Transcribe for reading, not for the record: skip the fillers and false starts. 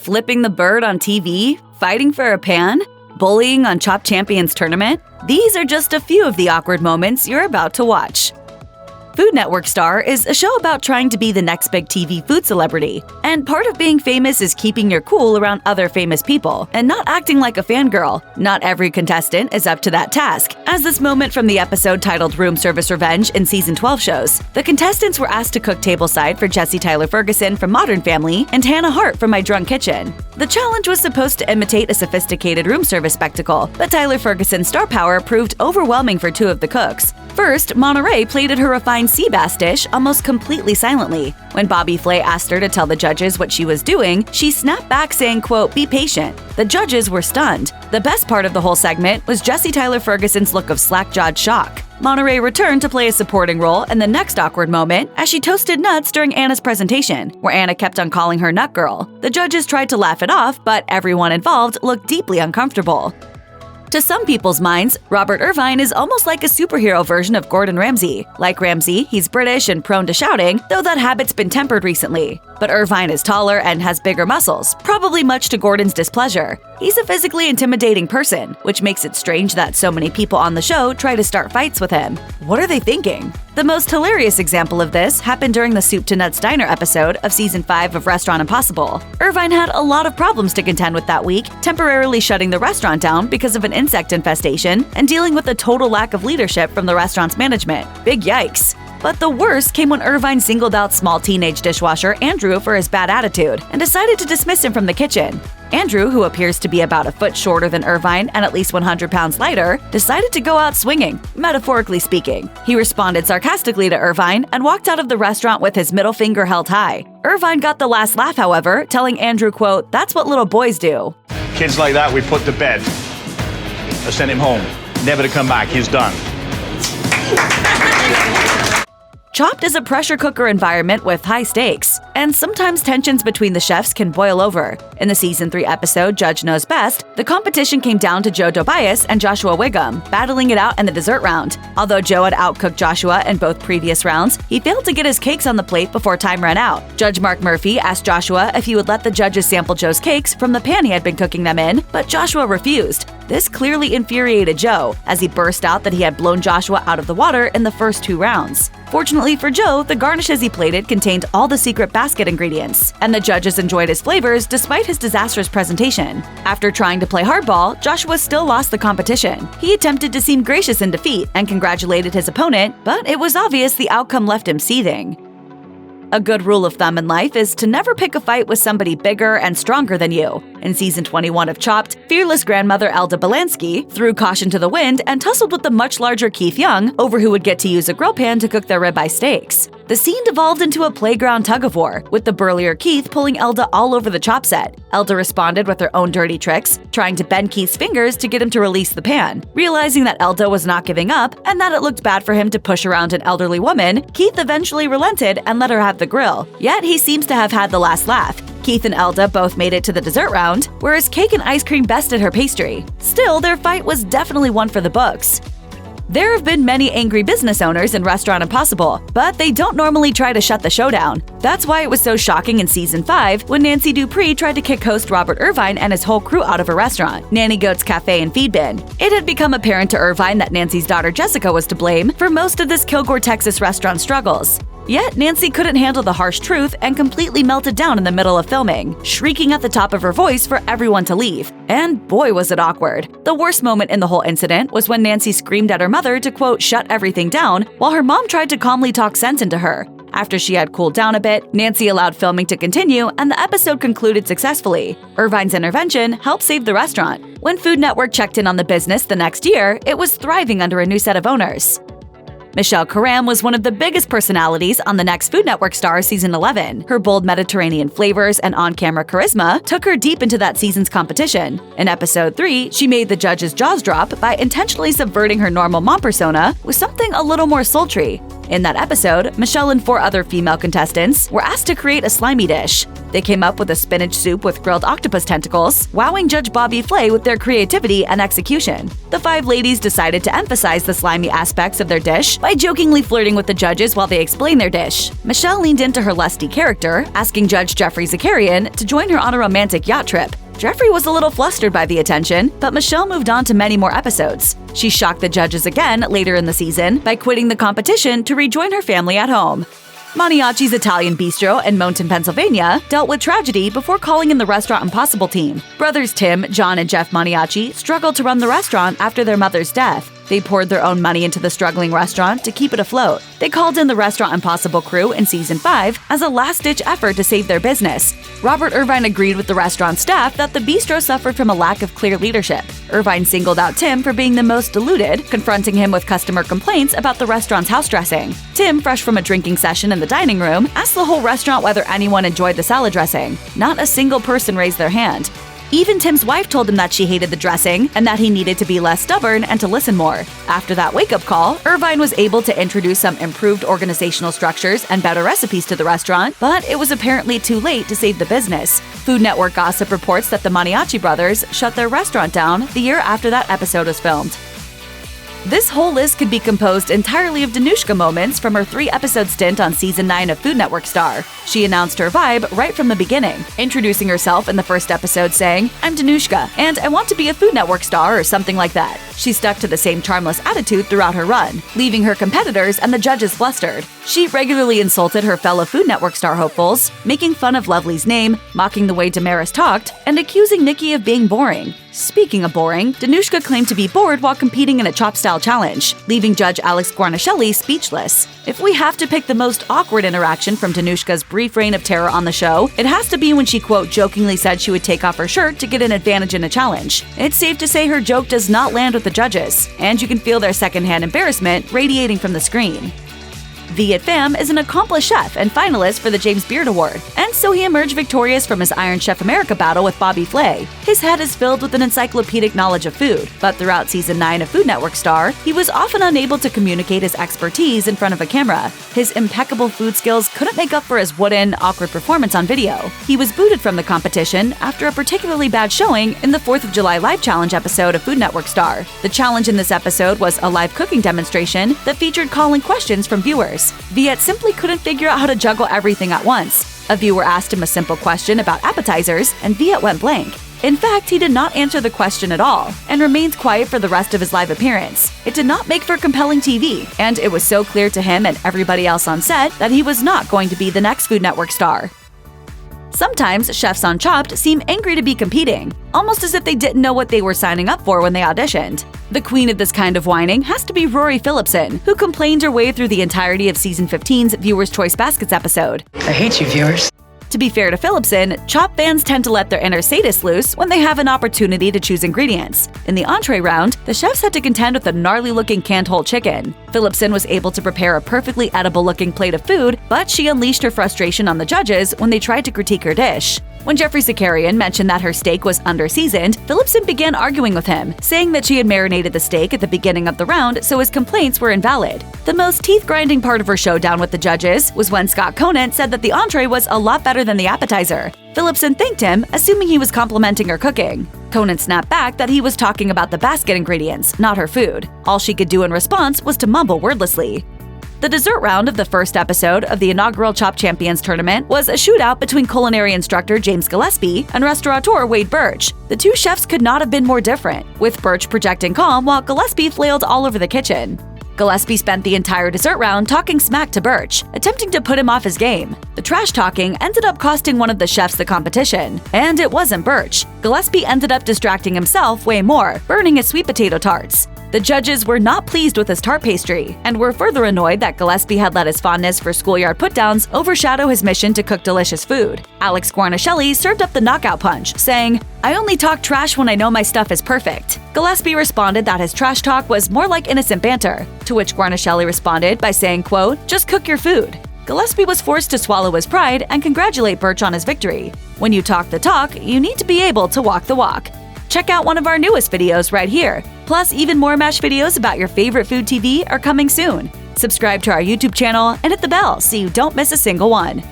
Flipping the bird on TV? Fighting for a pan? Bullying on Chopped Champions Tournament? These are just a few of the awkward moments you're about to watch. Food Network Star is a show about trying to be the next big TV food celebrity. And part of being famous is keeping your cool around other famous people and not acting like a fangirl. Not every contestant is up to that task, as this moment from the episode titled Room Service Revenge in Season 12 shows. The contestants were asked to cook tableside for Jesse Tyler Ferguson from Modern Family and Hannah Hart from My Drunk Kitchen. The challenge was supposed to imitate a sophisticated room service spectacle, but Tyler Ferguson's star power proved overwhelming for two of the cooks. First, Monterey plated her refined sea bass dish almost completely silently. When Bobby Flay asked her to tell the judges what she was doing, she snapped back saying, quote, "Be patient." The judges were stunned. The best part of the whole segment was Jesse Tyler Ferguson's look of slack-jawed shock. Monterey returned to play a supporting role in the next awkward moment as she toasted nuts during Anna's presentation, where Anna kept on calling her Nut Girl. The judges tried to laugh it off, but everyone involved looked deeply uncomfortable. To some people's minds, Robert Irvine is almost like a superhero version of Gordon Ramsay. Like Ramsay, he's British and prone to shouting, though that habit's been tempered recently. But Irvine is taller and has bigger muscles, probably much to Gordon's displeasure. He's a physically intimidating person, which makes it strange that so many people on the show try to start fights with him. What are they thinking? The most hilarious example of this happened during the Soup to Nuts Diner episode of Season 5 of Restaurant Impossible. Irvine had a lot of problems to contend with that week, temporarily shutting the restaurant down because of an insect infestation and dealing with a total lack of leadership from the restaurant's management. Big yikes. But the worst came when Irvine singled out small teenage dishwasher Andrew for his bad attitude and decided to dismiss him from the kitchen. Andrew, who appears to be about a foot shorter than Irvine and at least 100 pounds lighter, decided to go out swinging, metaphorically speaking. He responded sarcastically to Irvine and walked out of the restaurant with his middle finger held high. Irvine got the last laugh, however, telling Andrew, quote, "That's what little boys do." Kids like that we put to bed. I sent him home. Never to come back. He's done. Chopped is a pressure cooker environment with high stakes, and sometimes tensions between the chefs can boil over. In the Season 3 episode Judge Knows Best, the competition came down to Joe Tobias and Joshua Wiggum, battling it out in the dessert round. Although Joe had outcooked Joshua in both previous rounds, he failed to get his cakes on the plate before time ran out. Judge Mark Murphy asked Joshua if he would let the judges sample Joe's cakes from the pan he had been cooking them in, but Joshua refused. This clearly infuriated Joe, as he burst out that he had blown Joshua out of the water in the first 2 rounds. Fortunately for Joe, the garnishes he plated contained all the secret basket ingredients, and the judges enjoyed his flavors despite his disastrous presentation. After trying to play hardball, Joshua still lost the competition. He attempted to seem gracious in defeat and congratulated his opponent, but it was obvious the outcome left him seething. A good rule of thumb in life is to never pick a fight with somebody bigger and stronger than you. In Season 21 of Chopped, fearless grandmother Elda Belansky threw caution to the wind and tussled with the much larger Keith Young over who would get to use a grill pan to cook their ribeye steaks. The scene devolved into a playground tug-of-war, with the burlier Keith pulling Elda all over the chop set. Elda responded with her own dirty tricks, trying to bend Keith's fingers to get him to release the pan. Realizing that Elda was not giving up and that it looked bad for him to push around an elderly woman, Keith eventually relented and let her have the grill. Yet he seems to have had the last laugh. Keith and Elda both made it to the dessert round, whereas cake and ice cream bested her pastry. Still, their fight was definitely one for the books. There have been many angry business owners in Restaurant Impossible, but they don't normally try to shut the show down. That's why it was so shocking in Season 5 when Nancy Dupree tried to kick host Robert Irvine and his whole crew out of a restaurant, Nanny Goat's Cafe and Feed Bin. It had become apparent to Irvine that Nancy's daughter Jessica was to blame for most of this Kilgore, Texas restaurant struggles. Yet, Nancy couldn't handle the harsh truth and completely melted down in the middle of filming, shrieking at the top of her voice for everyone to leave. And boy, was it awkward. The worst moment in the whole incident was when Nancy screamed at her mother to, quote, "shut everything down," while her mom tried to calmly talk sense into her. After she had cooled down a bit, Nancy allowed filming to continue, and the episode concluded successfully. Irvine's intervention helped save the restaurant. When Food Network checked in on the business the next year, it was thriving under a new set of owners. Michelle Karam was one of the biggest personalities on the next Food Network Star Season 11. Her bold Mediterranean flavors and on-camera charisma took her deep into that season's competition. In Episode 3, she made the judges' jaws drop by intentionally subverting her normal mom persona with something a little more sultry. In that episode, Michelle and 4 other female contestants were asked to create a slimy dish. They came up with a spinach soup with grilled octopus tentacles, wowing Judge Bobby Flay with their creativity and execution. The 5 ladies decided to emphasize the slimy aspects of their dish by jokingly flirting with the judges while they explained their dish. Michelle leaned into her lusty character, asking Judge Jeffrey Zakarian to join her on a romantic yacht trip. Jeffrey was a little flustered by the attention, but Michelle moved on to many more episodes. She shocked the judges again later in the season by quitting the competition to rejoin her family at home. Maniaci's Italian Bistro in Mountain, Pennsylvania, dealt with tragedy before calling in the Restaurant Impossible team. Brothers Tim, John, and Jeff Maniaci struggled to run the restaurant after their mother's death. They poured their own money into the struggling restaurant to keep it afloat. They called in the Restaurant Impossible crew in Season 5 as a last-ditch effort to save their business. Robert Irvine agreed with the restaurant staff that the bistro suffered from a lack of clear leadership. Irvine singled out Tim for being the most deluded, confronting him with customer complaints about the restaurant's house dressing. Tim, fresh from a drinking session in the dining room, asked the whole restaurant whether anyone enjoyed the salad dressing. Not a single person raised their hand. Even Tim's wife told him that she hated the dressing and that he needed to be less stubborn and to listen more. After that wake-up call, Irvine was able to introduce some improved organizational structures and better recipes to the restaurant, but it was apparently too late to save the business. Food Network gossip reports that the Maniaci brothers shut their restaurant down the year after that episode was filmed. This whole list could be composed entirely of Danushka moments from her 3-episode stint on Season 9 of Food Network Star. She announced her vibe right from the beginning, introducing herself in the first episode saying, "I'm Danushka, and I want to be a Food Network star," or something like that. She stuck to the same charmless attitude throughout her run, leaving her competitors and the judges flustered. She regularly insulted her fellow Food Network star hopefuls, making fun of Lovely's name, mocking the way Damaris talked, and accusing Nikki of being boring. Speaking of boring, Danushka claimed to be bored while competing in a chop-style challenge, leaving Judge Alex Guarnaschelli speechless. If we have to pick the most awkward interaction from Danushka's brief reign of terror on the show, it has to be when she, quote, jokingly said she would take off her shirt to get an advantage in a challenge. It's safe to say her joke does not land with the judges, and you can feel their secondhand embarrassment radiating from the screen. Viet Pham is an accomplished chef and finalist for the James Beard Award, and so he emerged victorious from his Iron Chef America battle with Bobby Flay. His head is filled with an encyclopedic knowledge of food, but throughout Season 9 of Food Network Star, he was often unable to communicate his expertise in front of a camera. His impeccable food skills couldn't make up for his wooden, awkward performance on video. He was booted from the competition after a particularly bad showing in the 4th of July Live Challenge episode of Food Network Star. The challenge in this episode was a live cooking demonstration that featured calling questions from viewers. Viet simply couldn't figure out how to juggle everything at once. A viewer asked him a simple question about appetizers, and Viet went blank. In fact, he did not answer the question at all, and remained quiet for the rest of his live appearance. It did not make for compelling TV, and it was so clear to him and everybody else on set that he was not going to be the next Food Network star. Sometimes chefs on Chopped seem angry to be competing, almost as if they didn't know what they were signing up for when they auditioned. The queen of this kind of whining has to be Rory Phillipson, who complained her way through the entirety of Season 15's Viewers' Choice Baskets episode. I hate you, viewers. To be fair to Phillipson, Chopped fans tend to let their inner sadist loose when they have an opportunity to choose ingredients. In the entree round, the chefs had to contend with a gnarly-looking canned whole chicken. Phillipson was able to prepare a perfectly edible-looking plate of food, but she unleashed her frustration on the judges when they tried to critique her dish. When Jeffrey Zakarian mentioned that her steak was under-seasoned, Phillipson began arguing with him, saying that she had marinated the steak at the beginning of the round so his complaints were invalid. The most teeth-grinding part of her showdown with the judges was when Scott Conant said that the entree was a lot better than the appetizer. Phillipson thanked him, assuming he was complimenting her cooking. Conant snapped back that he was talking about the basket ingredients, not her food. All she could do in response was to mumble wordlessly. The dessert round of the first episode of the inaugural Chopped Champions tournament was a shootout between culinary instructor James Gillespie and restaurateur Wade Birch. The two chefs could not have been more different, with Birch projecting calm while Gillespie flailed all over the kitchen. Gillespie spent the entire dessert round talking smack to Birch, attempting to put him off his game. The trash talking ended up costing one of the chefs the competition, and it wasn't Birch. Gillespie ended up distracting himself way more, burning his sweet potato tarts. The judges were not pleased with his tart pastry, and were further annoyed that Gillespie had let his fondness for schoolyard put-downs overshadow his mission to cook delicious food. Alex Guarnaschelli served up the knockout punch, saying, "I only talk trash when I know my stuff is perfect." Gillespie responded that his trash talk was more like innocent banter, to which Guarnaschelli responded by saying, quote, "Just cook your food." Gillespie was forced to swallow his pride and congratulate Birch on his victory. When you talk the talk, you need to be able to walk the walk. Check out one of our newest videos right here. Plus, even more MASH videos about your favorite food TV are coming soon. Subscribe to our YouTube channel and hit the bell so you don't miss a single one.